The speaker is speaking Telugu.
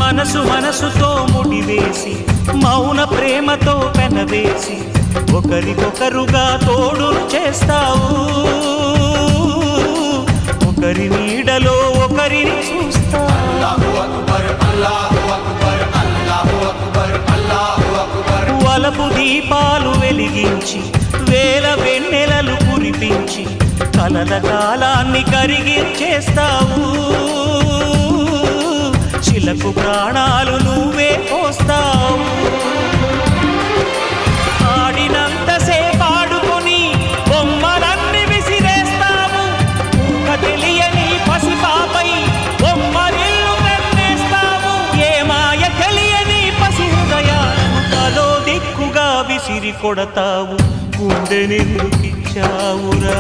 మనసు మనసుతో ముడివేసి మౌన ప్రేమతో పెనవేసి ఒకరికొకరుగా తోడును చేస్తావు ఒకరి నీడలో ఒకరిని చూస్తావు వలపు దీపాలు వెలిగించి వేల వెన్నెలలు కురిపించి కలల కాలాన్ని కరిగించేస్తావు చిలకు ప్రాణాలు నువ్వే పోస్తావు ఆడినంతసేపు ఆడుకొని బొమ్మలన్నీ విసిరేస్తావు తెలియని పసిపాపై బొమ్మరిల్లు కన్నేస్తావు ఏ మాయ తెలియని పసి హృదయాలను తలో దిక్కుగా విసిరి కొడతావు గుండెనెందుకిచ్చావురా